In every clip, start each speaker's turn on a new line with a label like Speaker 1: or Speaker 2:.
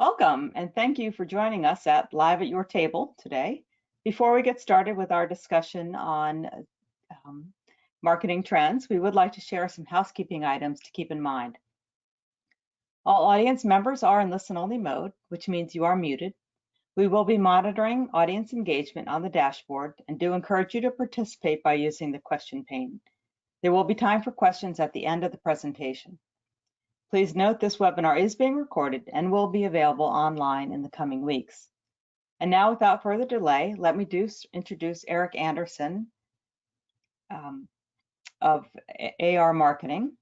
Speaker 1: Welcome, and thank you for joining us at Live at Your Table today. Before we get started with our discussion on marketing trends, we would like to share some housekeeping items to keep in mind. All audience members are in listen-only mode, which means you are muted. We will be monitoring audience engagement on the dashboard and do encourage you to participate by using the question pane. There will be time for questions at the end of the presentation. Please note this webinar is being recorded and will be available online in the coming weeks. And now, without further delay, let me introduce Eric Anderson of AR Marketing.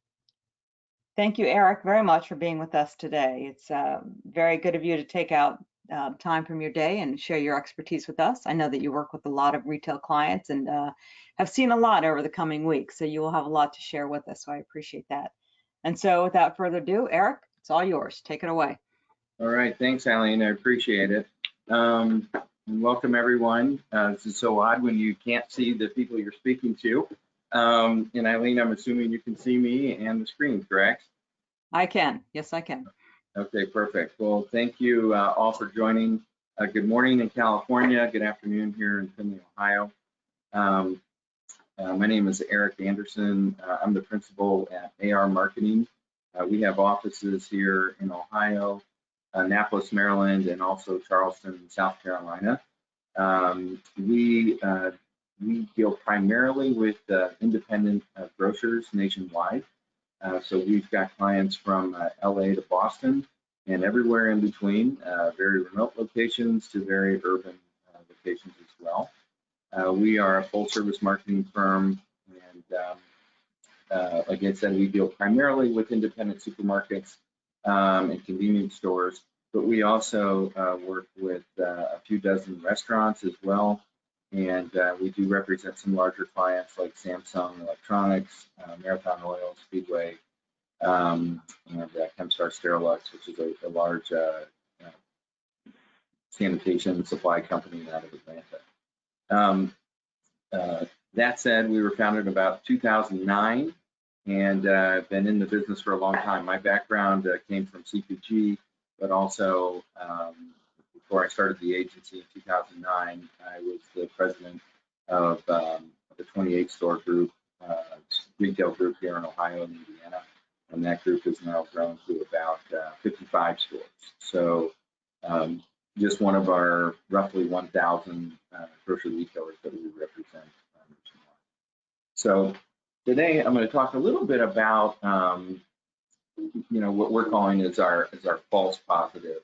Speaker 1: Thank you, Eric, very much for being with us today. It's very good of you to take out time from your day and share your expertise with us. I know that you work with a lot of retail clients and have seen a lot over the coming weeks, so you will have a lot to share with us, so I appreciate that. And so without further ado, Eric, it's all yours. Take it away.
Speaker 2: All right, thanks, Eileen. I appreciate it. And welcome, everyone. This is so odd when you can't see the people you're speaking to. And Eileen, I'm assuming you can see me and the screen, correct?
Speaker 1: I can. Yes, I can.
Speaker 2: Okay, perfect. Well, thank you all for joining. Good morning in California. Good afternoon here in Findlay, Ohio. My name is Eric Anderson. I'm the principal at AR Marketing. We have offices here in Ohio, Annapolis, Maryland, and also Charleston, South Carolina. We deal primarily with independent grocers nationwide. So we've got clients from LA to Boston and everywhere in between, very remote locations to very urban locations as well. We are a full service marketing firm, and like I said, we deal primarily with independent supermarkets and convenience stores, but we also work with a few dozen restaurants as well, and we do represent some larger clients like Samsung Electronics, Marathon Oil, Speedway, and Chemstar Sterilux, which is a large sanitation supply company out of Atlanta. That said, we were founded in about 2009 and been in the business for a long time. My background came from CPG, but also before I started the agency in 2009, I was the president of the 28 store group, retail group here in Ohio and Indiana, and that group has now grown to about 55 stores. So just one of our roughly 1,000 grocery retailers that we represent. So today I'm going to talk a little bit about what we're calling is our false positive,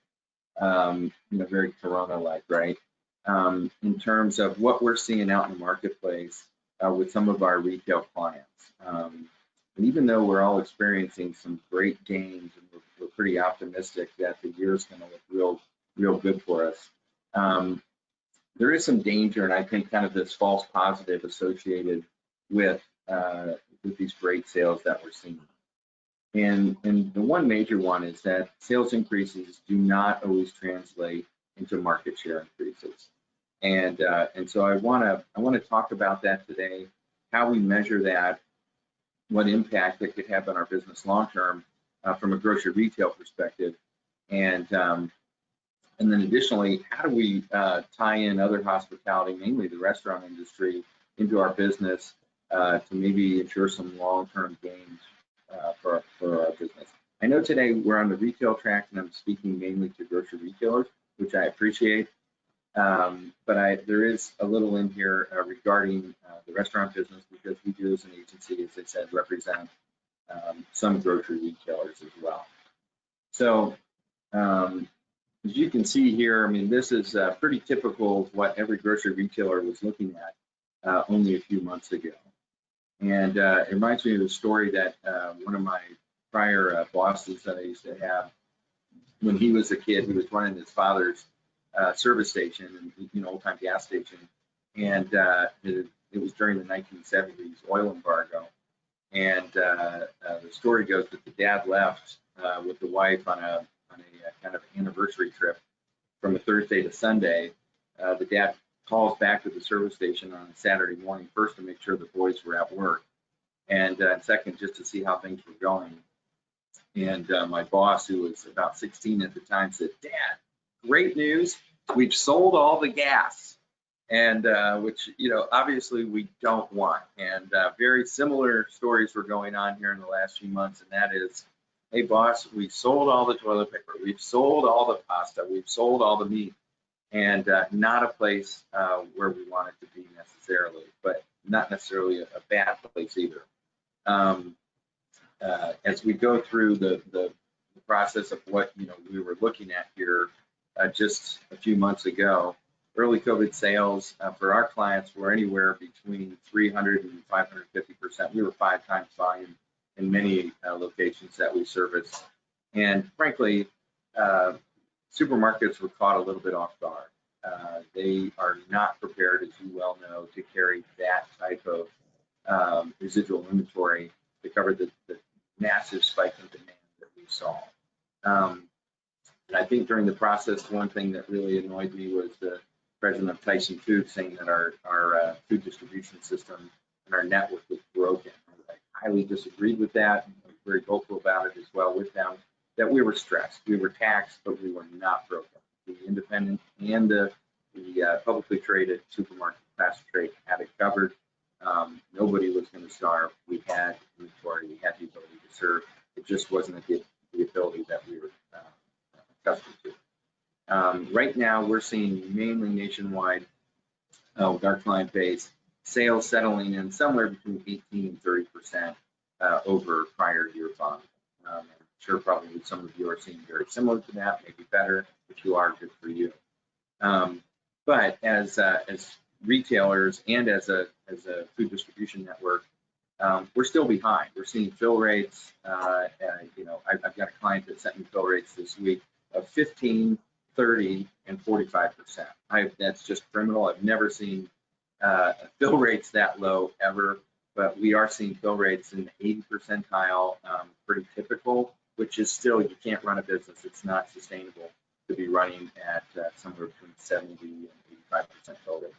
Speaker 2: very Corona-like, right? In terms of what we're seeing out in the marketplace with some of our retail clients. And even though we're all experiencing some great gains and we're pretty optimistic that the year is going to look real good for us, there is some danger, and I think kind of this false positive associated with these great sales that we're seeing. And the one major one is that sales increases do not always translate into market share increases. And so I want to talk about that today, how we measure that, what impact it could have on our business long term from a grocery retail perspective, and then additionally, how do we tie in other hospitality, mainly the restaurant industry, into our business to maybe ensure some long-term gains for our business. I know today we're on the retail track and I'm speaking mainly to grocery retailers, which I appreciate, but there is a little in here regarding the restaurant business, because we do as an agency, as I said, represent some grocery retailers as well. So as you can see here, I mean, this is pretty typical of what every grocery retailer was looking at only a few months ago. And it reminds me of a story that one of my prior bosses that I used to have, when he was a kid, he was running his father's service station, and old-time gas station, and it was during the 1970s oil embargo. And the story goes that the dad left with the wife on a kind of anniversary trip from a Thursday to Sunday. The dad calls back to the service station on a Saturday morning, first to make sure the boys were at work, and second just to see how things were going. And my boss, who was about 16 at the time, said, "Dad, great news, we've sold all the gas." And which, obviously we don't want. And very similar stories were going on here in the last few months. And that is, hey boss, we sold all the toilet paper, we've sold all the pasta, we've sold all the meat, and not a place where we want it to be necessarily, but not necessarily a bad place either. As we go through the process of what we were looking at here just a few months ago, early COVID sales for our clients were anywhere between 300 and 550%. We were 5 times volume in many locations that we service. And frankly, supermarkets were caught a little bit off guard. They are not prepared, as you well know, to carry that type of residual inventory to cover the massive spike in demand that we saw. And I think during the process, one thing that really annoyed me was the president of Tyson Foods saying that our food distribution system and our network was broken. I highly disagreed with that. I was very vocal about it as well with them, that we were stressed. We were taxed, but we were not broken. The independent and the publicly traded supermarket class trade had it covered. Nobody was going to starve. We had inventory. We had the ability to serve. It just wasn't the ability that we were accustomed to. Right now, we're seeing mainly nationwide with our client base, sales settling in somewhere between 18 and 30% over prior year volume. I'm sure probably some of you are seeing very similar to that, maybe better. If you are, good for you. But as retailers and as a food distribution network, we're still behind. We're seeing fill rates. I've got a client that sent me fill rates this week of 15, 30, and 45%. That's just criminal. I've never seen fill rates that low ever, but we are seeing fill rates in the 80 percentile, pretty typical, which is still, you can't run a business. It's not sustainable to be running at somewhere between 70 and 85% fill rates.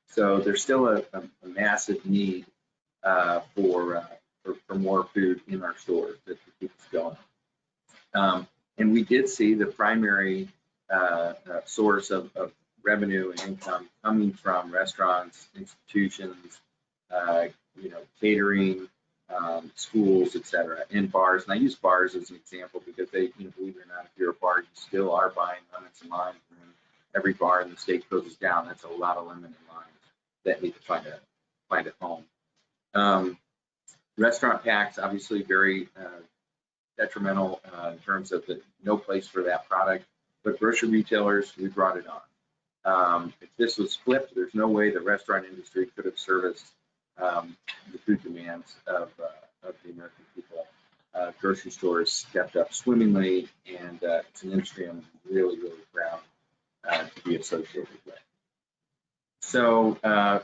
Speaker 2: So there's still a massive need for more food in our stores that keep us going. And we did see the primary source of revenue and income coming from restaurants, institutions, catering, schools, etc., and bars. And I use bars as an example because they, believe it or not, if you're a bar, you still are buying lemons and limes. And every bar in the state closes down. That's a lot of lemon and limes that need to find a home. Restaurant packs, obviously very detrimental in terms of no place for that product. But grocery retailers, we brought it on. If this was flipped, there's no way the restaurant industry could have serviced the food demands of the American people. Grocery stores stepped up swimmingly, and it's an industry I'm really, really proud to be associated with. So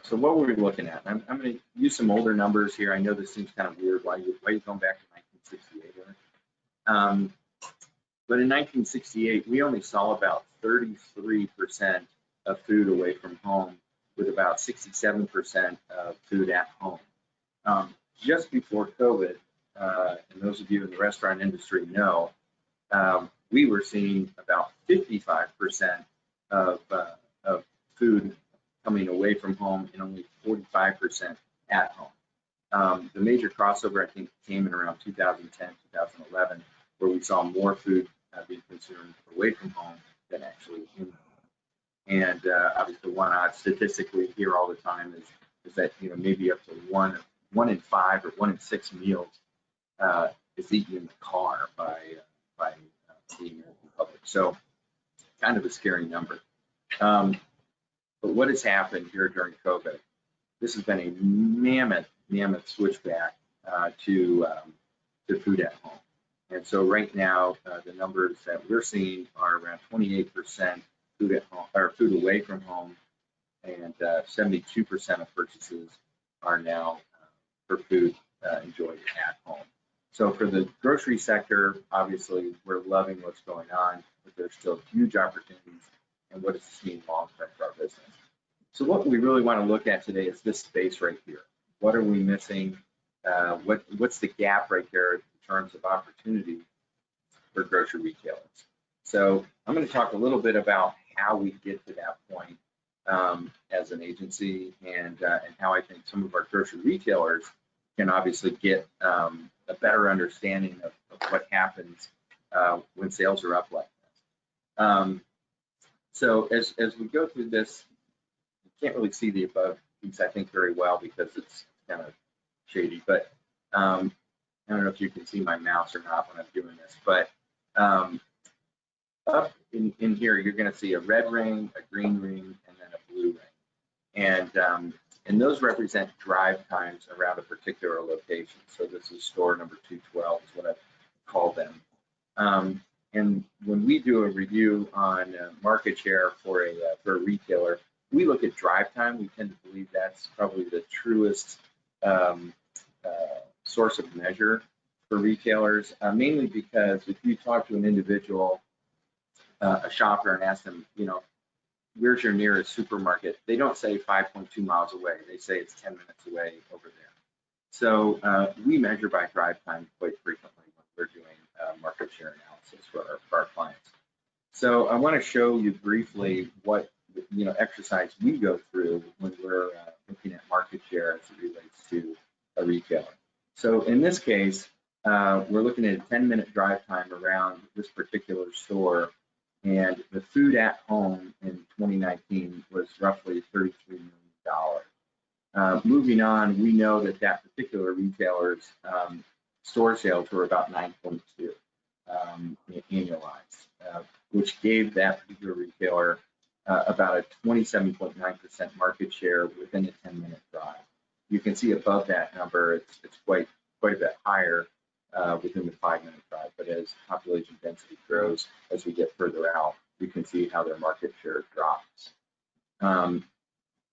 Speaker 2: what were we looking at? I'm going to use some older numbers here. I know this seems kind of weird. Why are you going back to 1968? But in 1968, we only saw about 33% of food away from home, with about 67% of food at home. Just before COVID, and those of you in the restaurant industry know, we were seeing about 55% of food coming away from home and only 45% at home. The major crossover, I think, came in around 2010, 2011, where we saw more food being consumed away from home than actually in home. And obviously, one odd statistically here all the time is that maybe up to one in 5 or 1 in 6 meals is eaten in the car by the American public. So, kind of a scary number. But what has happened here during COVID? This has been a mammoth switchback to food at home. And so right now, the numbers that we're seeing are around 28% food at home, or food away from home, and 72% of purchases are now for food enjoyed at home. So for the grocery sector, obviously, we're loving what's going on, but there's still huge opportunities. And what does this mean long-term for our business? So what we really want to look at today is this space right here. What are we missing? What's the gap right here in terms of opportunity for grocery retailers. So I'm going to talk a little bit about how we get to that point as an agency, and how I think some of our grocery retailers can obviously get a better understanding of what happens when sales are up like this. So as we go through this, you can't really see the above piece, I think, very well because it's kind of shady, but I don't know if you can see my mouse or not when I'm doing this, but up in here, you're going to see a red ring, a green ring, and then a blue ring. And those represent drive times around a particular location. So this is store number 212 is what I call them. And when we do a review on market share for a retailer, we look at drive time. We tend to believe that's probably the truest source of measure for retailers, mainly because if you talk to an individual, a shopper, and ask them, where's your nearest supermarket? They don't say 5.2 miles away. They say it's 10 minutes away over there. So we measure by drive time quite frequently when we're doing market share analysis for our clients. So I want to show you briefly what exercise we go through when we're looking at market share as it relates to a retailer. So in this case, we're looking at a 10-minute drive time around this particular store, and the food at home in 2019 was roughly $33 million. Moving on, we know that particular retailer's store sales were about 9.2 annualized, which gave that particular retailer about a 27.9% market share within a 10-minute drive. You can see above that number, it's quite a bit higher within the 5-minute drive. But as population density grows, as we get further out, you can see how their market share drops.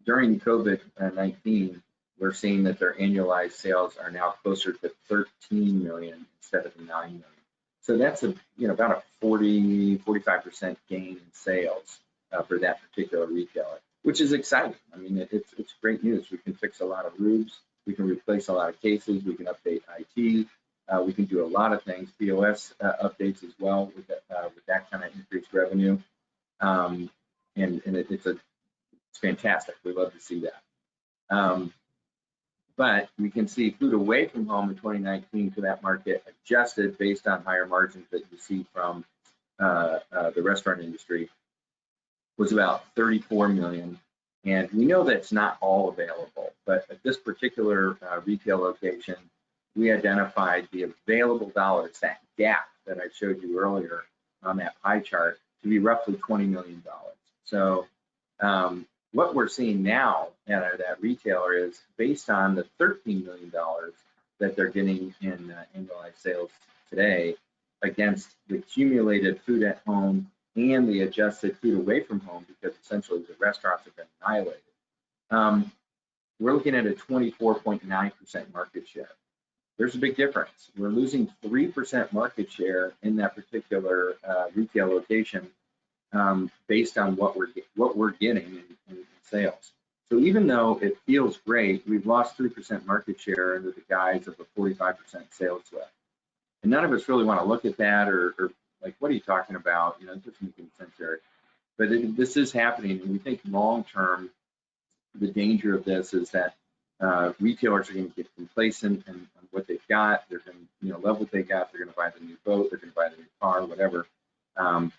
Speaker 2: During COVID-19, we're seeing that their annualized sales are now closer to 13 million instead of 9 million. So that's about a 45% gain in sales for that particular retailer, which is exciting. I mean, it's great news. We can fix a lot of roofs, we can replace a lot of cases, we can update IT, we can do a lot of things, POS updates as well with that kind of increased revenue, and it's fantastic. We love to see that. But we can see food away from home in 2019 to that market adjusted based on higher margins that you see from the restaurant industry was about 34 million. And we know that's not all available, but at this particular retail location, we identified the available dollars, that gap that I showed you earlier on that pie chart, to be roughly $20 million. So what we're seeing now at that retailer is based on the $13 million that they're getting in annualized sales today against the accumulated food at home and the adjusted food away from home, because essentially the restaurants have been annihilated. We're looking at a 24.9% market share. There's a big difference. We're losing 3% market share in that particular retail location based on what we're getting in sales. So even though it feels great, we've lost 3% market share under the guise of a 45% sales lift. And none of us really want to look at that or like, what are you talking about? It doesn't make any sense there. But this is happening, and we think long-term, the danger of this is that retailers are going to get complacent in what they've got. They're going to love what they got. They're going to buy the new boat. They're going to buy the new car, whatever.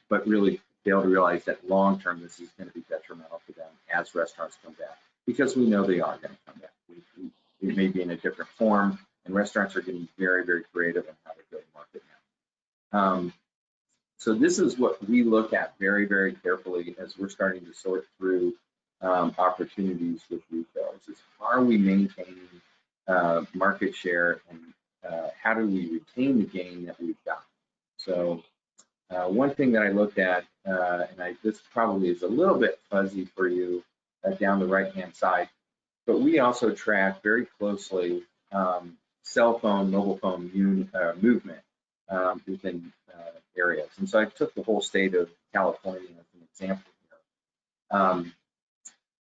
Speaker 2: But really fail to realize that long-term, this is going to be detrimental to them as restaurants come back, because we know they are going to come back. It may be in a different form, and restaurants are getting very, very creative in how to go to market now. So this is what we look at very, very carefully as we're starting to sort through opportunities with retailers. Is are we maintaining market share, and how do we retain the gain that we've got? So one thing that I looked at, and this probably is a little bit fuzzy for you down the right-hand side, but we also track very closely cell phone, mobile phone movement within areas. And so I took the whole state of California as an example here.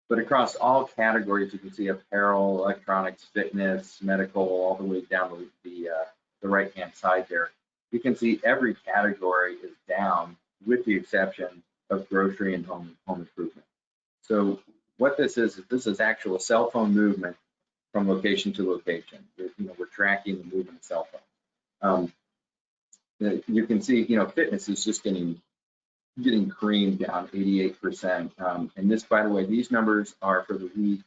Speaker 2: But across all categories, you can see apparel, electronics, fitness, medical, all the way down the right-hand side there. you can see every category is down with the exception of grocery and home improvement. So what this is actual cell phone movement from location to location. We're tracking the movement of cell phones. You can see, fitness is just getting creamed down 88%. And this, by the way, these numbers are for the week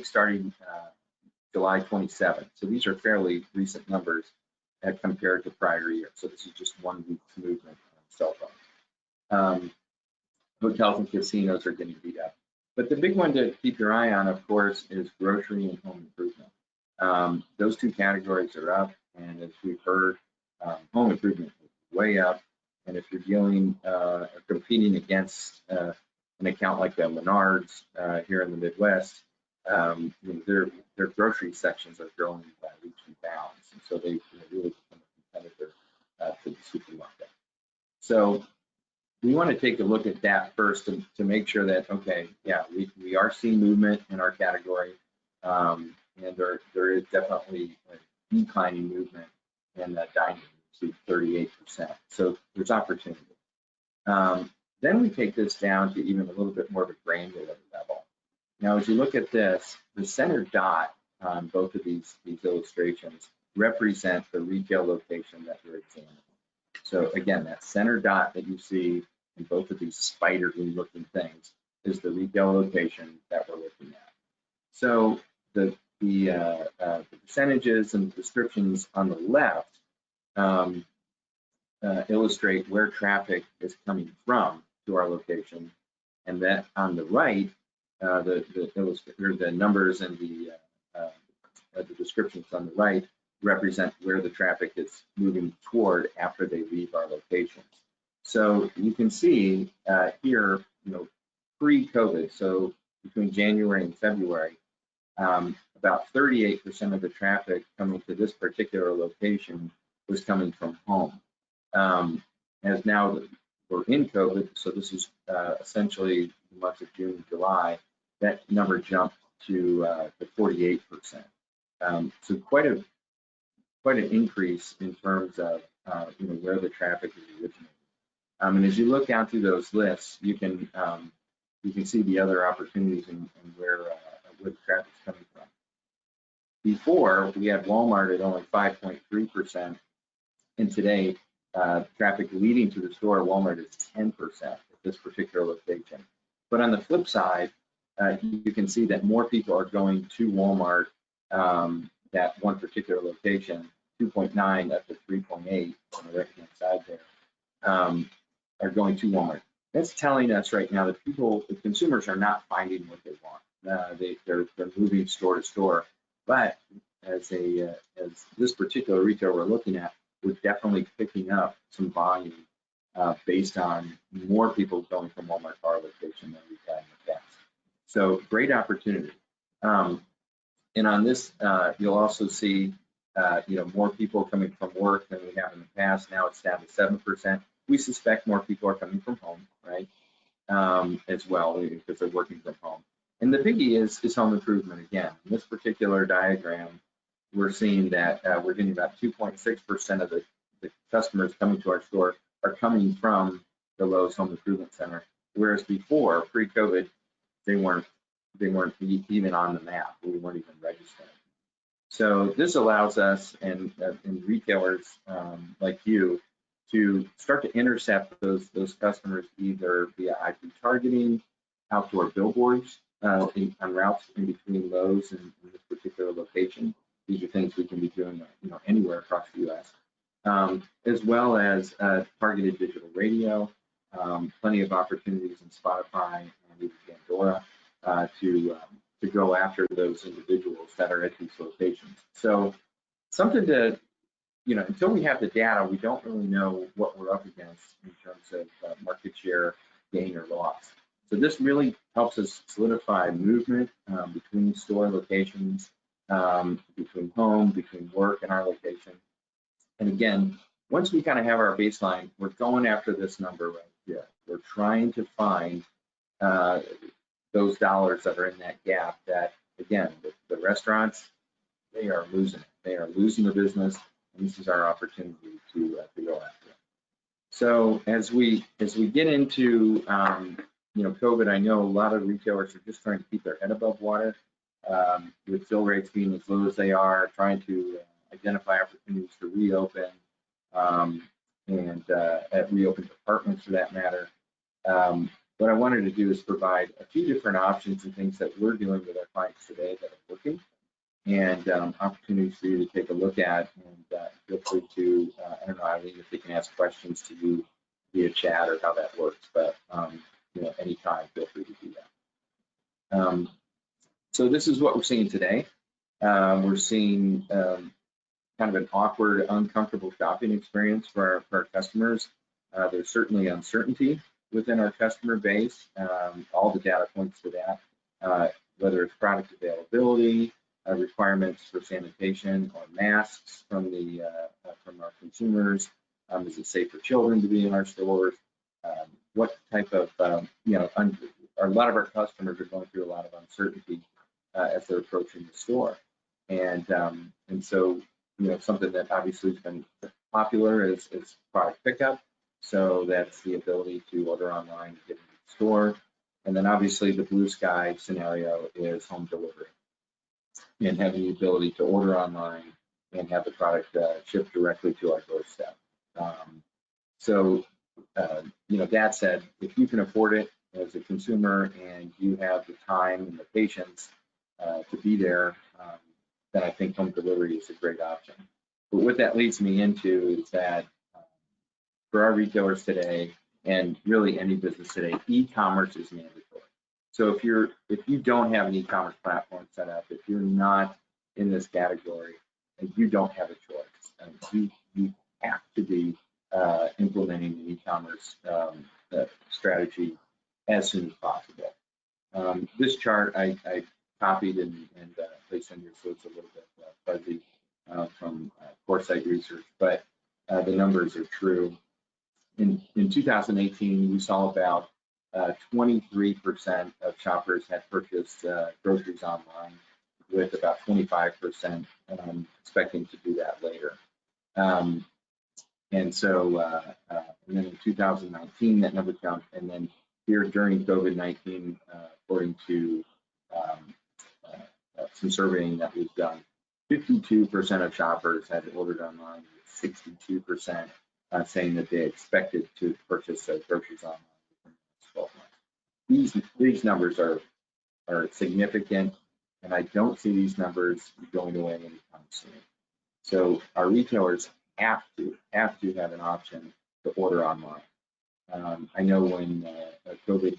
Speaker 2: starting July 27th. So these are fairly recent numbers compared to prior year. So this is just 1 week's movement on cell phones. Hotels and casinos are getting beat up. But the big one to keep your eye on, of course, is grocery and home improvement. Those two categories are up, and as we've heard, home improvement is way up. And if you're dealing or competing against an account like the Menards here in the Midwest, their grocery sections are growing by leaps and bounds, and so they really become a competitor to the supermarket. So we want to take a look at that first to make sure that, okay, yeah, we are seeing movement in our category, and there is definitely a declining movement in dining, to 38%. So there's opportunity. Then we take this down to even a little bit more of a granular level. Now, as you look at this, the center dot on both of these illustrations represent the retail location that we're examining. So again, that center dot that you see in both of these spidery looking things is the retail location that we're looking at. So the percentages and descriptions on the left illustrate where traffic is coming from to our location, and that on the right, the numbers and the descriptions on the right represent where the traffic is moving toward after they leave our locations. So you can see here, pre-COVID, so between January and February, about 38% of the traffic coming to this particular location was coming from home. As now we're in COVID, so this is essentially the months of June and July, that number jumped to 48%. So quite an increase in terms of where the traffic is originating. And as you look down through those lists, you can see the other opportunities and where the traffic is coming from. Before, we had Walmart at only 5.3%, and today traffic leading to the store at Walmart is 10% at this particular location. But on the flip side, you can see that more people are going to Walmart, that one particular location, 2.9 up to 3.8 on the right-hand side there, are going to Walmart. That's telling us right now that the consumers are not finding what they want. They're moving store to store. But as this particular retailer we're looking at, we're definitely picking up some volume based on more people going from Walmart to our location than we've had in the past. So great opportunity. And on this, you'll also see, more people coming from work than we have in the past. Now it's down to 7%. We suspect more people are coming from home, right? As well, because they're working from home. And the biggie is home improvement again. In this particular diagram, we're seeing that we're getting about 2.6% of the customers coming to our store are coming from the Lowe's Home Improvement Center, whereas before, pre-COVID, they weren't even on the map. We weren't even registered. So this allows us and retailers like you to start to intercept those customers either via IP targeting, outdoor billboards on routes in between Lowe's and this particular location. These are things we can be doing, anywhere across the U.S. As well as targeted digital radio, plenty of opportunities in Spotify and even Pandora to go after those individuals that are at these locations. So something to, until we have the data, we don't really know what we're up against in terms of market share gain or loss. So this really helps us solidify movement between store locations, between home, between work and our location. And again, once we kind of have our baseline, we're going after this number right here. We're trying to find those dollars that are in that gap that, again, the restaurants, they are losing it. They are losing the business. and this is our opportunity to go after it. So as we get into COVID, I know a lot of retailers are just trying to keep their head above water, with fill rates being as low as they are, trying to identify opportunities to reopen and reopen departments for that matter. What I wanted to do is provide a few different options and things that we're doing with our clients today that are working, and opportunities for you to take a look at. And feel free to, I don't know, Eileen, if they can ask questions to you via chat or how that works, but anytime, feel free to do that. So this is what we're seeing today. We're seeing kind of an awkward, uncomfortable shopping experience for our customers. There's certainly uncertainty within our customer base. All the data points to that, whether it's product availability, requirements for sanitation or masks from our consumers. Is it safe for children to be in our stores? What type of, a lot of our customers are going through a lot of uncertainty as they're approaching the store. And so, something that obviously has been popular is product pickup. So that's the ability to order online and get into the store. And then obviously the blue sky scenario is home delivery and having the ability to order online and have the product shipped directly to our doorstep. That said, if you can afford it as a consumer and you have the time and the patience to be there, then I think home delivery is a great option. But what that leads me into is that for our retailers today, and really any business today, e-commerce is mandatory. So if you don't have an e-commerce platform set up, if you're not in this category, and you don't have a choice, you have to be implementing an e-commerce strategy as soon as possible. This chart I copied and placed on here, so it's a little bit fuzzy from Foresight Research, but the numbers are true. In 2018, we saw about 23% of shoppers had purchased groceries online, with about 25% expecting to do that later. And then in 2019, that number jumped, and then here during COVID-19, according to some surveying that we've done, 52% of shoppers had ordered online, 62% saying that they expected to purchase groceries online within the next 12 months. These numbers are significant, and I don't see these numbers going away anytime soon. So our retailers have to have an option to order online. I know when COVID-19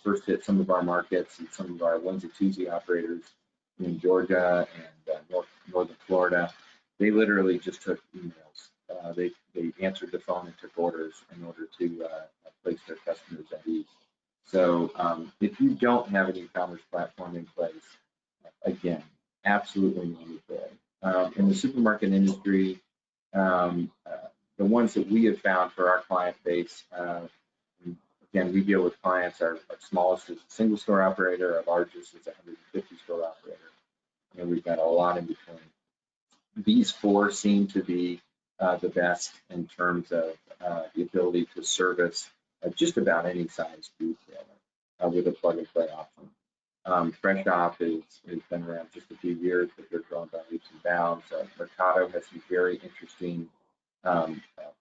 Speaker 2: first hit some of our markets and some of our onesie-twosie operators in Georgia and northern Florida, they literally just took emails. They answered the phone and took orders in order to place their customers at ease. So if you don't have an e-commerce platform in place, again, absolutely mandatory. In the supermarket industry, the ones that we have found for our client base, again, we deal with clients, our smallest is a single store operator, our largest is a 150 store operator, and we've got a lot in between. These four seem to be the best in terms of the ability to service just about any size retailer with a plug and play option. Fresh Off has been around just a few years, but they're growing by leaps and bounds. Mercado has some very interesting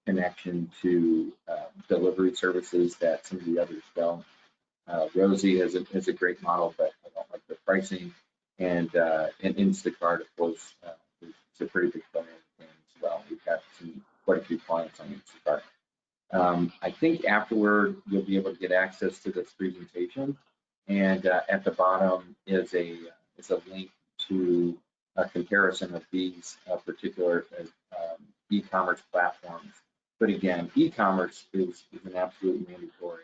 Speaker 2: connection to delivery services that some of the others don't. Rosie has a great model, but I don't like the pricing. And Instacart, of course, is a pretty big player in the game as well. We've got quite a few clients on Instacart. I think afterward, you'll be able to get access to this presentation. And at the bottom is a link to a comparison of these particular e-commerce platforms. But again, e-commerce is an absolute mandatory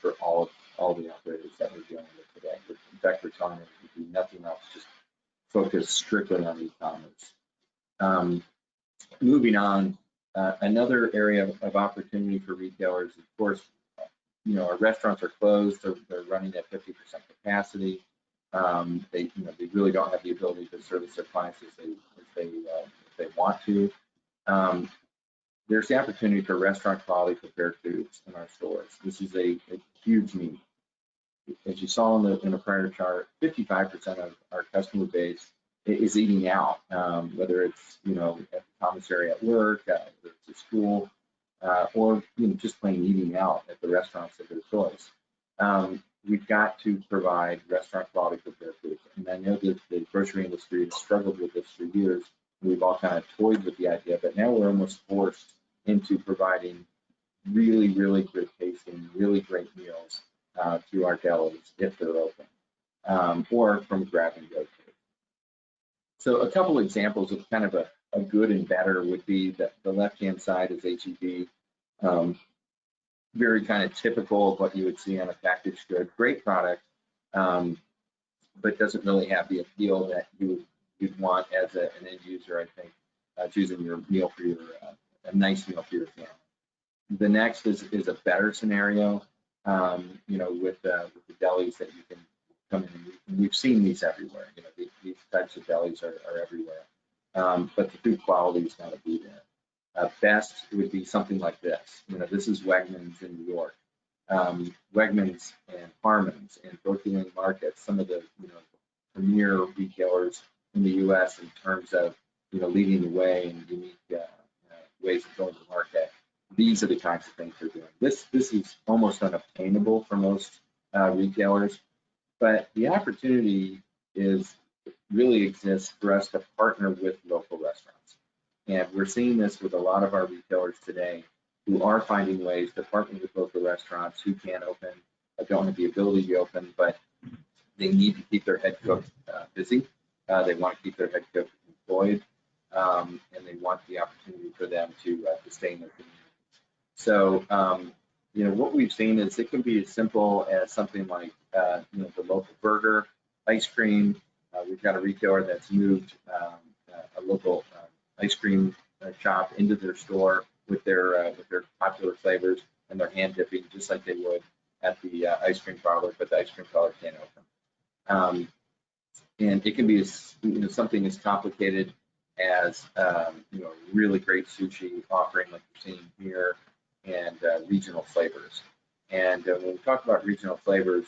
Speaker 2: for all the operators that we're dealing with today. In fact, we're telling them to do nothing else, just focus strictly on e-commerce. Moving on, another area of opportunity for retailers, of course, our restaurants are closed, they're running at 50% capacity. They really don't have the ability to service their clients as they they want to. There's the opportunity for restaurant quality prepared foods in our stores. This is a huge need. As you saw in the prior chart, 55% of our customer base is eating out, whether it's at the commissary at work, whether it's at school, or just plain eating out at the restaurants of their choice. We've got to provide restaurant quality prepared foods, and I know that the grocery industry has struggled with this for years. We've all kind of toyed with the idea, but now we're almost forced into providing really, really good tasting, really great meals to our delis if they're open, or from grab and go. So a couple examples of kind of a good and better would be that the left-hand side is H-E-B, very kind of typical of what you would see on a packaged good, great product, but doesn't really have the appeal that you'd want as an end user, I think, choosing your meal for a nice meal for your family. The next is a better scenario, with the delis that you can come in, and we've seen these everywhere. These types of delis are everywhere, but the food quality is got to be there. Best would be something like this. This is Wegmans in New York. Wegmans and Harmons and Brooklyn Markets, some of the premier retailers in the U.S. in terms of leading the way and unique ways of going to market. These are the kinds of things they're doing. This is almost unobtainable for most retailers, but the opportunity really exists for us to partner with local restaurants. And we're seeing this with a lot of our retailers today who are finding ways to partner with local restaurants who can't open, don't have the ability to open, but they need to keep their head cook busy. They want to keep their head cook employed, and they want the opportunity for them to stay in their community. So, what we've seen is it can be as simple as something like, the local burger, ice cream. We've got a retailer that's moved a local ice cream shop into their store with their popular flavors, and they're hand dipping just like they would at the ice cream parlor, but the ice cream parlor can't open. And it can be something as complicated as really great sushi offering like you're seeing here, and regional flavors. And when we talk about regional flavors,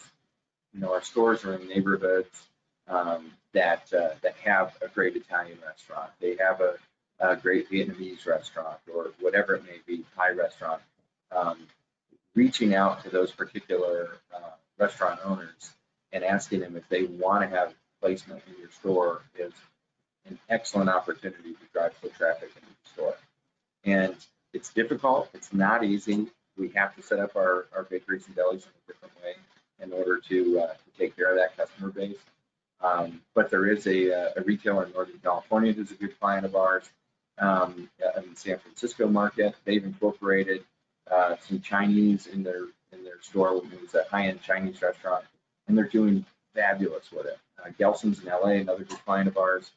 Speaker 2: our stores are in neighborhoods that have a great Italian restaurant. They have a great Vietnamese restaurant, or whatever it may be, Thai restaurant. Reaching out to those particular restaurant owners and asking them if they want to have placement in your store is an excellent opportunity to drive foot traffic into the store. And it's difficult. It's not easy. We have to set up our bakeries and delis in a different way in order to take care of that customer base. But there is a retailer in Northern California who's a good client of ours, in the San Francisco market. They've incorporated some Chinese in their store. It was a high-end Chinese restaurant, and they're doing fabulous with it. Gelson's in LA, another good client of ours.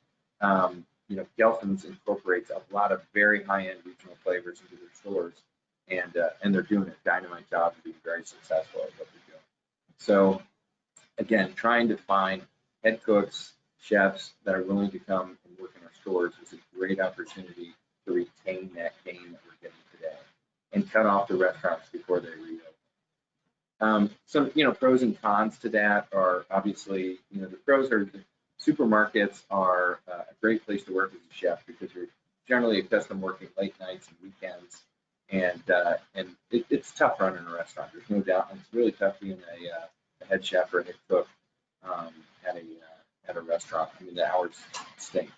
Speaker 2: Gelson's incorporates a lot of very high-end regional flavors into their stores, and they're doing a dynamite job of being very successful at what they're doing. So again, trying to find head cooks, chefs that are willing to come and work in our stores is a great opportunity to retain that gain that we're getting today and cut off the restaurants before they reopen. Some pros and cons to that are obviously, the pros are supermarkets are a great place to work as a chef because you're generally accustomed working late nights and weekends, and it's tough running a restaurant. There's no doubt, and it's really tough being a head chef or a head cook at a restaurant. I mean, the hours stink.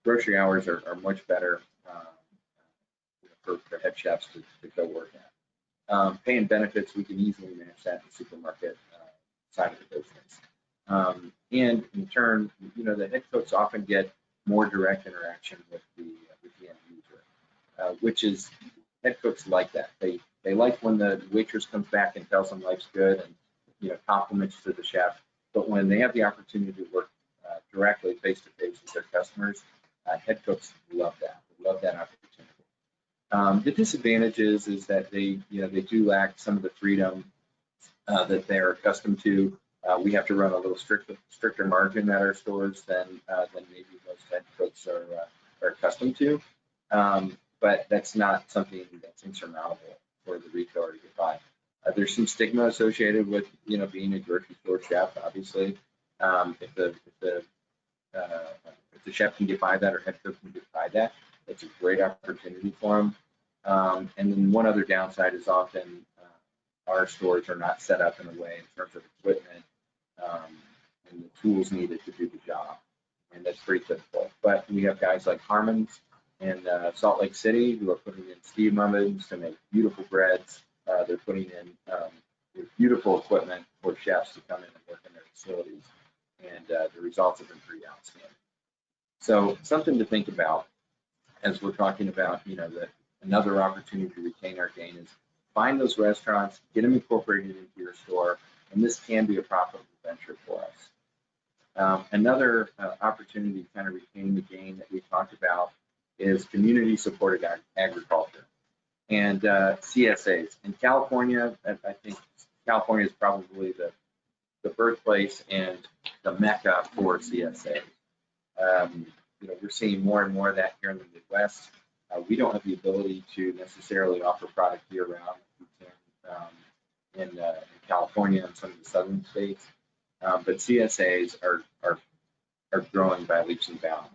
Speaker 2: Grocery hours are much better for head chefs to go work at. Pay and benefits, we can easily manage that in the supermarket side of the business. And in turn, the head cooks often get more direct interaction with the end user, which is, head cooks like that. They like when the waitress comes back and tells them life's good and compliments to the chef. But when they have the opportunity to work directly face to face with their customers, head cooks love that. They love that opportunity. The disadvantages is that they do lack some of the freedom that they're accustomed to. We have to run a little stricter margin at our stores than maybe most head cooks are accustomed to. But that's not something that's insurmountable for the retailer to get by. There's some stigma associated with, being a grocery store chef, obviously. If the chef can get by that, or head cook can get by that, it's a great opportunity for them. And then one other downside is often our stores are not set up in a way in terms of equipment and the tools needed to do the job. And that's pretty typical. But we have guys like Harmon's in Salt Lake City who are putting in steam ovens to make beautiful breads. They're putting in beautiful equipment for chefs to come in and work in their facilities. And the results have been pretty outstanding. So something to think about as we're talking about, another opportunity to retain our gain is find those restaurants, get them incorporated into your store, and this can be a profitable venture for us. Another opportunity to kind of retain the gain that we talked about is community supported agriculture and CSAs. In California, I think California is probably the birthplace and the mecca for CSA. We're seeing more and more of that here in the Midwest. We don't have the ability to necessarily offer product year round in California and some of the southern states, but CSAs are growing by leaps and bounds.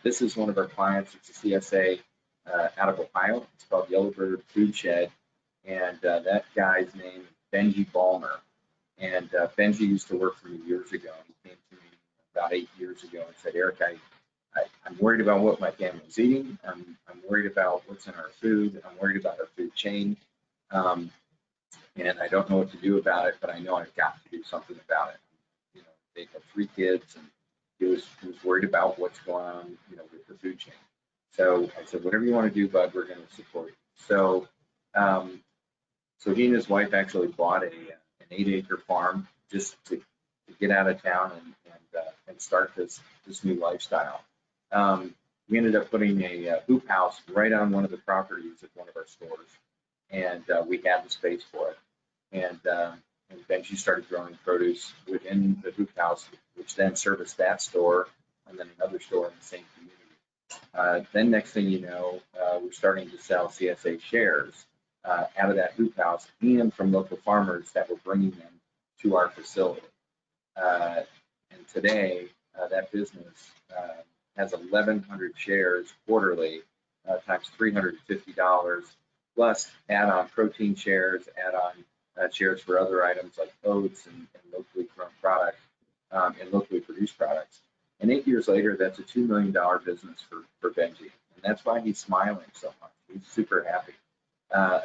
Speaker 2: This is one of our clients. It's a CSA out of Ohio. It's called Yellowbird Food Shed, and that guy's name is Benji Balmer. And Benji used to work for me years ago. He came to me about 8 years ago and said, Eric, I'm worried about what my family's eating. I'm worried about what's in our food. I'm worried about our food chain. And I don't know what to do about it, but I know I've got to do something about it. They have 3 kids, and he was worried about what's going on, with the food chain. So I said, whatever you want to do, bud, we're going to support you. So, so he and his wife actually bought an 8-acre farm just to get out of town and start this new lifestyle. We ended up putting a hoop house right on one of the properties of one of our stores, and we had the space for it. And Benji started growing produce within the hoop house, which then serviced that store and then another store in the same community. Then next thing you know, we're starting to sell CSA shares out of that hoop house and from local farmers that were bringing them to our facility. And today, that business has 1,100 shares quarterly times $350, plus add-on protein shares, add-on shares for other items like oats and locally grown products and locally produced products. And 8 years later, that's a $2 million business for Benji. And that's why he's smiling so much. He's super happy.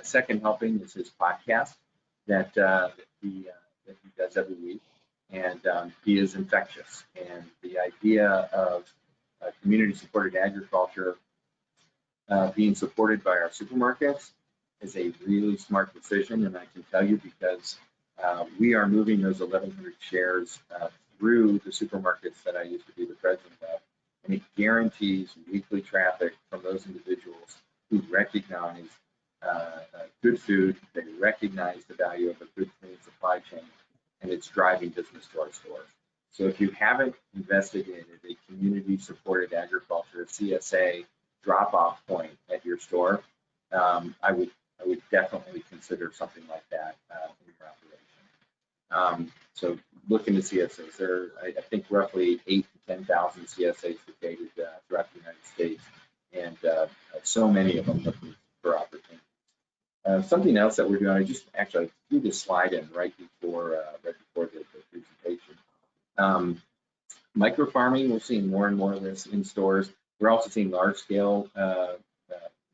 Speaker 2: Second helping is his podcast that he does every week. And he is infectious. And the idea of community-supported agriculture being supported by our supermarkets is a really smart decision. And I can tell you because we are moving those 1,100 shares through the supermarkets that I used to be the president of. And it guarantees weekly traffic from those individuals who recognize good food, they recognize the value of a good, clean supply chain, and it's driving business to our stores. So if you haven't investigated a community-supported agriculture, CSA drop-off point at your store, I would definitely consider something like that in your operation. So look into CSAs. There are, I think, roughly 8,000 to 10,000 CSAs located throughout the United States, and so many of them looking for opportunities. Something else that we're doing, I just actually threw this slide in right before the presentation. Micro farming, we're seeing more and more of this in stores. We're also seeing large scale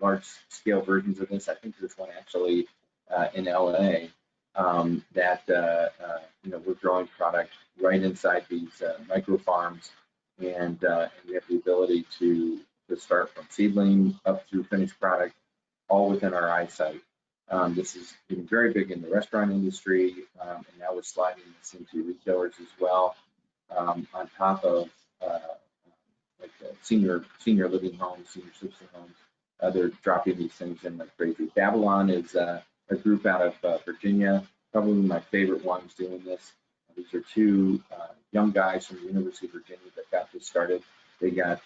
Speaker 2: versions of this. I think there's one actually in LA that we're growing product right inside these micro farms, and we have the ability to start from seedling up through finished product, all within our eyesight. This is been very big in the restaurant industry, and now we're sliding this into retailers as well. On top of like senior living homes, senior citizen homes, they're dropping these things in like crazy. Babylon is a group out of Virginia, probably my favorite ones doing this. These are 2 young guys from the University of Virginia that got this started. They got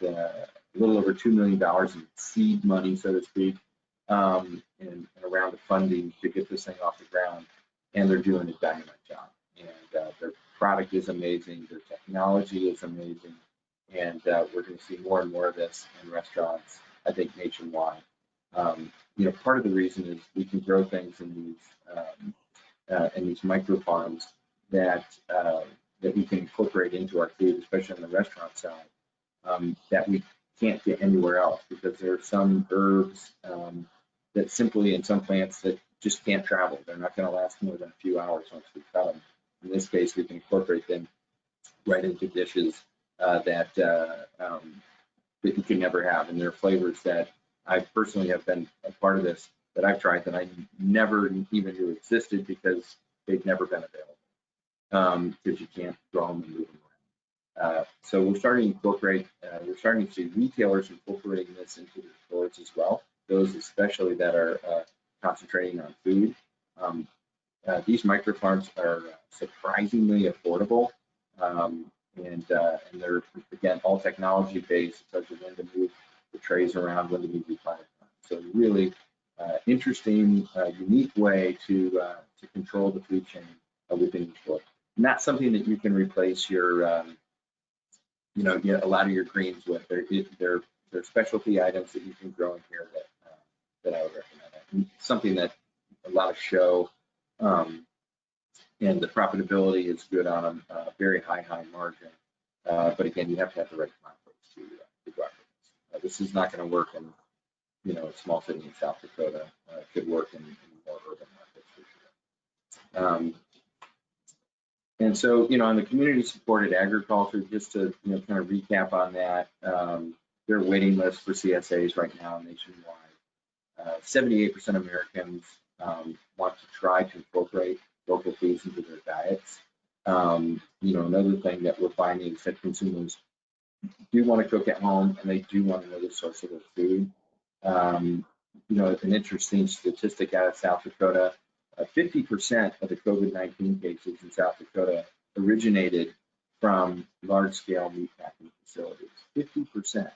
Speaker 2: a little over $2 million in seed money, so to speak, and a round of funding to get this thing off the ground. And they're doing a dynamite job. And their product is amazing. Their technology is amazing. And we're going to see more and more of this in restaurants, I think, nationwide. Part of the reason is we can grow things in these micro farms that we can incorporate into our food, especially on the restaurant side, that we can't get anywhere else, because there are some herbs that simply, in some plants, that just can't travel. They're not going to last more than a few hours once we cut them. In this case, we can incorporate them right into dishes that you can never have, and there are flavors that I personally have been a part of this that I've tried that I never even knew existed because they've never been available, because you can't grow them and move them around. So we're starting to incorporate, we're starting to see retailers incorporating this into their stores as well, those especially that are concentrating on food. These micro farms are surprisingly affordable, and they're, again, all technology based, such as when to move the trays around, when to move the plant. So really interesting, unique way to control the food chain within your store. Not something that you can replace your, a lot of your greens with. They're specialty items that you can grow in here that I would recommend. And something that a lot of show, and the profitability is good on them, very high margin. But again, you have to have the right confidence to go after this. This is not going to work in, a small city in South Dakota. It could work in more urban markets for sure. And so, on the community supported agriculture, just to, kind of recap on that, there are waiting lists for CSAs right now nationwide. 78% of Americans want to try to incorporate local foods into their diets. Another thing that we're finding is that consumers do want to cook at home, and they do want to know the source of their food. An interesting statistic out of South Dakota, 50% of the COVID-19 cases in South Dakota originated from large-scale meatpacking facilities. 50%.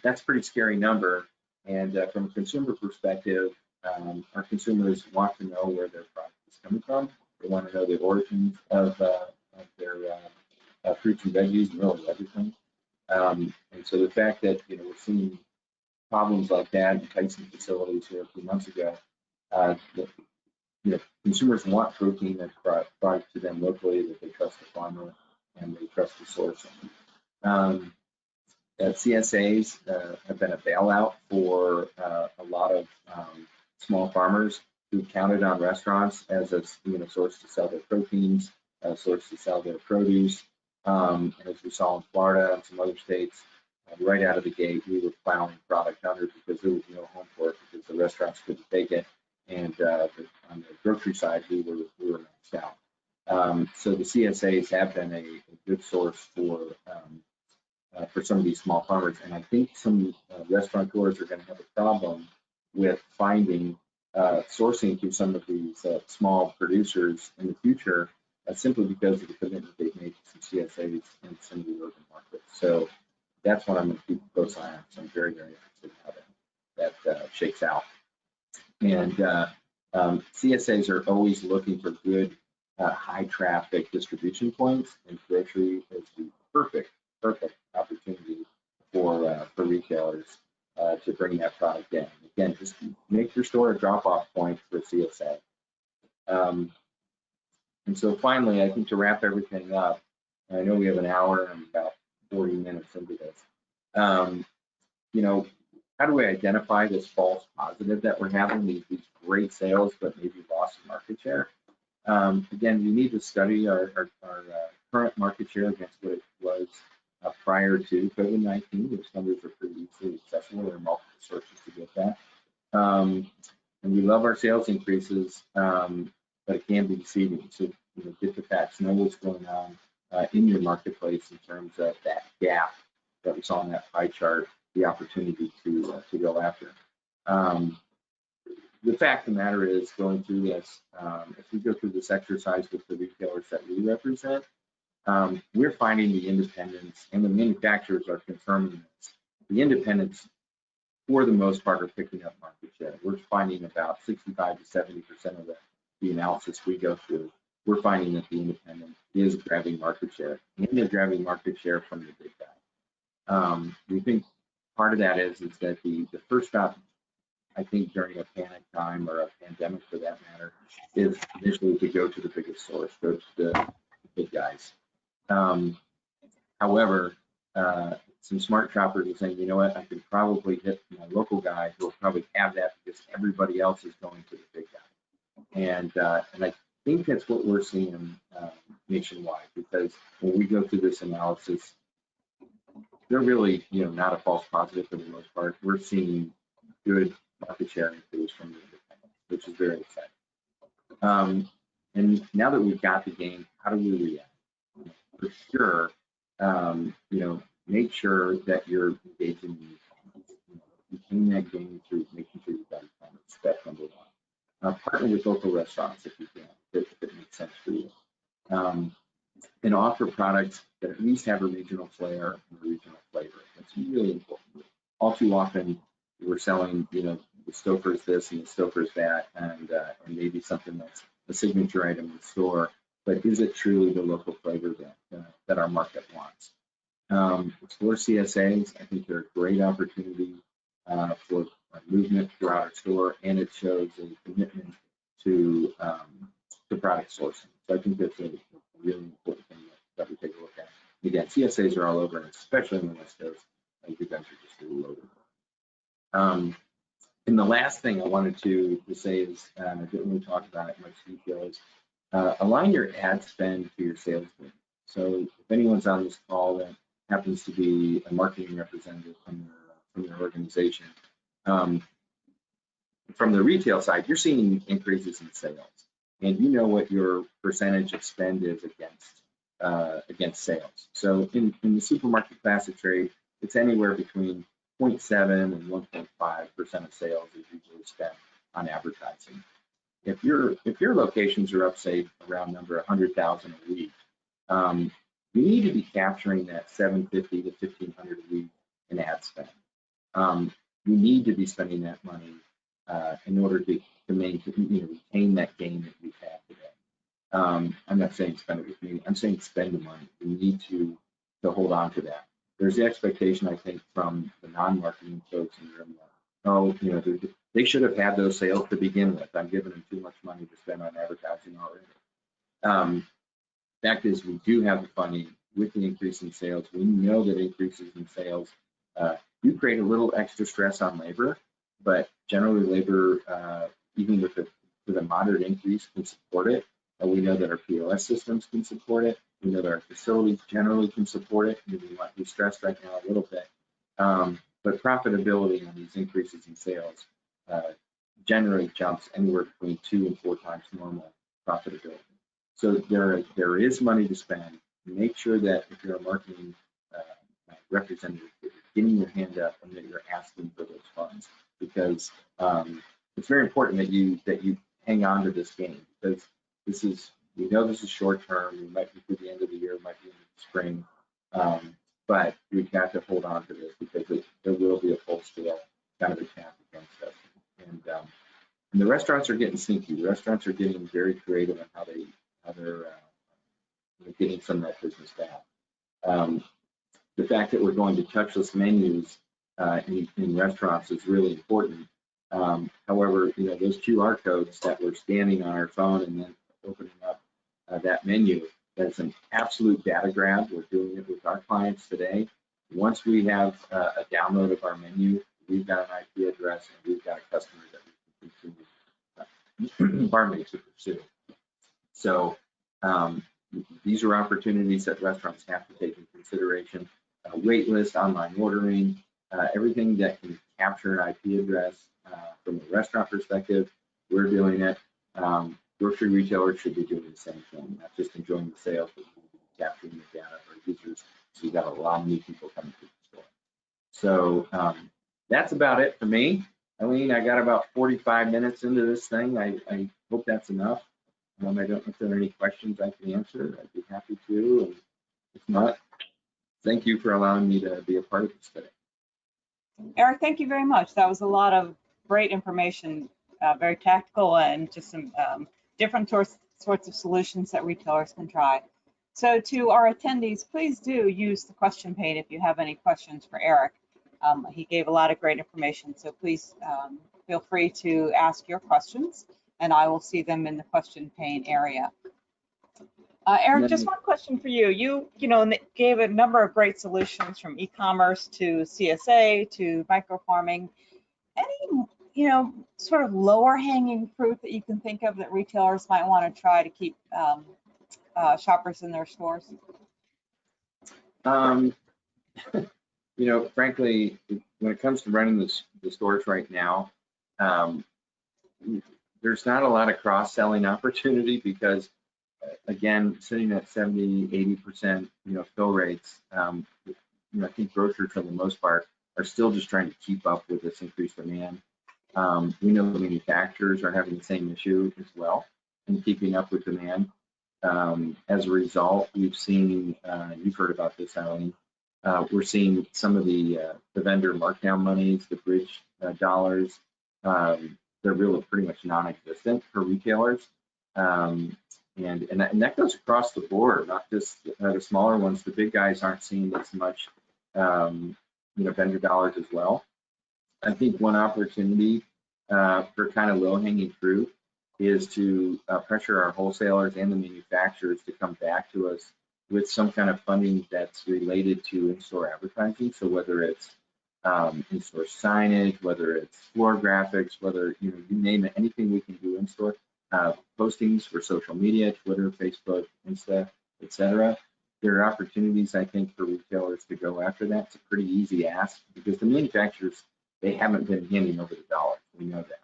Speaker 2: That's a pretty scary number. And from a consumer perspective, our consumers want to know where their product is coming from. They want to know the origins of their fruits and veggies, and really everything. And so the fact that we're seeing problems like that in Tyson facilities here a few months ago, consumers want protein that's brought to them locally, that they trust the farmer and they trust the source. CSAs have been a bailout for a lot of small farmers who counted on restaurants as a source to sell their proteins, a source to sell their produce. And as we saw in Florida and some other states, right out of the gate, we were plowing product under because there was no home for it, because the restaurants couldn't take it. And on the grocery side, we were maxed out. So the CSAs have been a good source for some of these small farmers. And I think some restaurateurs are going to have a problem with finding sourcing through some of these small producers in the future, simply because of the commitment they've made to some CSAs in some of the urban markets. So that's what I'm going to keep a close eye on. So I'm very, very interested in how that shakes out. And CSAs are always looking for good, high traffic distribution points, and grocery is the perfect opportunity for retailers to bring that product in. Again, just make your store a drop-off point for CSA. And so finally, I think to wrap everything up, I know we have an hour and about 40 minutes into this. How do we identify this false positive that we're having, these great sales, but maybe loss of market share? Again, we need to study our current market share against what it was prior to COVID-19, which numbers are pretty easily accessible. There are multiple sources to get that. And we love our sales increases, but it can be deceiving. So get the facts, know what's going on in your marketplace in terms of that gap that we saw in that pie chart, the opportunity to go after. The fact of the matter is, going through this, if we go through this exercise with the retailers that we represent, we're finding the independents and the manufacturers are confirming this, the independents, for the most part, are picking up market share. We're finding about 65 to 70% of the analysis we go through, we're finding that the independent is grabbing market share, and they're grabbing market share from the big guy. We think part of that is that the first stop, I think, during a panic time or a pandemic for that matter, is initially to go to the biggest source, go to the big guys. However, some smart shoppers are saying, you know what, I could probably hit my local guy who will probably have that because everybody else is going to the big guy. And I think that's what we're seeing nationwide, because when we go through this analysis, they're really, not a false positive for the most part. We're seeing good market share increase from the independents, which is very exciting. And now that we've got the game, how do we react? For sure, make sure that you're engaging in that game through making sure you've got attendance. That's number one. Partner with local restaurants if you can, if it makes sense for you. And offer products that at least have a regional flair and a regional flavor. That's really important. All too often, we're selling, the Stouffer's this and the Stouffer's that, and maybe something that's a signature item in the store, but is it truly the local flavor that our market wants? Explore CSAs. I think they're a great opportunity for movement throughout our store, and it shows a commitment to product sourcing. So I think that's a really important thing that we take a look at. Again, CSAs are all over, and especially in the West Coast, I think you guys are just a little over. And the last thing I wanted to say is, I didn't really talk about it in much detail, is align your ad spend to your sales win. So if anyone's on this call that happens to be a marketing representative from their organization, from the retail side, you're seeing increases in sales, and you know what your percentage of spend is against sales. So in the supermarket class of trade, it's anywhere between 0.7 and 1.5% of sales is usually spent on advertising. If your locations are up, say, around number 100,000 a week, you need to be capturing that 750 to 1,500 a week in ad spend. You need to be spending that money in order to retain that gain that we've had today. I'm not saying spend it with me. I'm saying spend the money. You need to hold on to that. There's the expectation, I think, from the non-marketing folks in the room, they should have had those sales to begin with. I'm giving them too much money to spend on advertising already. Fact is, we do have the funding with the increase in sales. We know that increases in sales do create a little extra stress on labor, but generally labor, even with a moderate increase, can support it. We know that our POS systems can support it. We know that our facilities generally can support it. We might be stressed right now a little bit, but profitability on these increases in sales generally jumps anywhere between 2 and 4 times normal profitability. So there is money to spend. Make sure that if you're a marketing representative, that you're getting your hand up and that you're asking for those funds, because it's very important that you hang on to this game, because we know this is short term. We might be through the end of the year, might be in the spring, but we've got to hold on to this, because there will be a full scale kind of attack against us. And the restaurants are getting sneaky. The restaurants are getting very creative in how they're getting some of that business back. The fact that we're going to touchless menus in restaurants is really important. However, those QR codes that we're scanning on our phone and then opening up that menu, that's an absolute data grab. We're doing it with our clients today. Once we have a download of our menu, we've got an IP address and we've got a customer that we can continue to pursue. So these are opportunities that restaurants have to take into consideration. Wait list, online ordering, everything that can capture an IP address from a restaurant perspective, we're doing it. Grocery retailers should be doing the same thing, not just enjoying the sales, but capturing the data of our users. So we've got a lot of new people coming to the store. So that's about it for me. Eileen, I got about 45 minutes into this thing. I hope that's enough. I don't know if there are any questions I can answer. I'd be happy to. And if not, thank you for allowing me to be a part of this today.
Speaker 1: Eric, thank you very much. That was a lot of great information, very tactical, and just some different sorts of solutions that retailers can try. So to our attendees, please do use the question pane if you have any questions for Eric. He gave a lot of great information, so please feel free to ask your questions, and I will see them in the question pane area. Eric, just one question for you. You know, gave a number of great solutions from e-commerce to CSA to microfarming. Any, you know, sort of lower hanging fruit that you can think of that retailers might want to try to keep shoppers in their stores?
Speaker 2: You know, frankly, when it comes to running the stores right now, there's not a lot of cross-selling opportunity because, again, sitting at 70, 80%, you know, fill rates, you know, I think grocers for the most part are still just trying to keep up with this increased demand. We know the manufacturers are having the same issue as well in keeping up with demand. As a result, we've seen, you've heard about this, Eileen, we're seeing some of the vendor markdown monies, the bridge dollars, they're really pretty much non-existent for retailers. And that goes across the board, not just the smaller ones. The big guys aren't seeing as much, you know, vendor dollars as well. I think one opportunity for kind of low-hanging fruit is to pressure our wholesalers and the manufacturers to come back to us with some kind of funding that's related to in-store advertising. So whether it's in-store signage, whether it's floor graphics, whether, you know, you name it, anything we can do in-store, postings for social media, Twitter, Facebook, Insta, etc. There are opportunities, I think, for retailers to go after that. It's a pretty easy ask because the manufacturers, they haven't been handing over the dollars. We know that.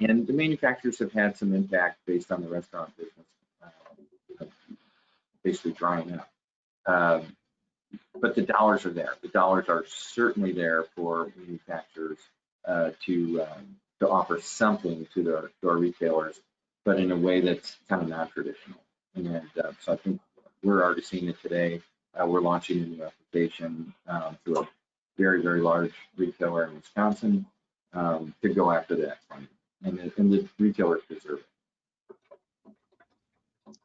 Speaker 2: And the manufacturers have had some impact based on the restaurant business basically drying up. But the dollars are there. The dollars are certainly there for manufacturers to offer something to our retailers, but in a way that's kind of non-traditional. And so I think we're already seeing it today. We're launching a new application to a very, very large retailer in Wisconsin to go after that funding. And the retailers deserve it.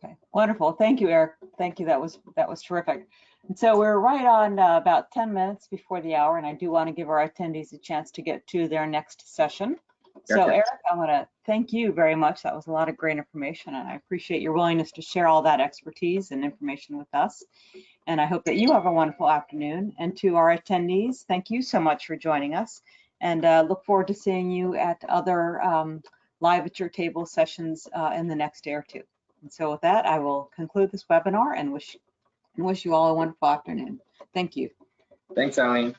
Speaker 1: Okay, wonderful. Thank you, Eric. Thank you. That was terrific. And so we're right on about 10 minutes before the hour, and I do want to give our attendees a chance to get to their next session. So
Speaker 2: Okay.
Speaker 1: Eric, I want to thank you very much. That was a lot of great information, and I appreciate your willingness to share all that expertise and information with us. And I hope that you have a wonderful afternoon. And to our attendees, thank you so much for joining us, and look forward to seeing you at other live at your table sessions in the next day or two. And so with that, I will conclude this webinar and wish you all a wonderful afternoon. Thank you.
Speaker 2: Thanks, Eileen.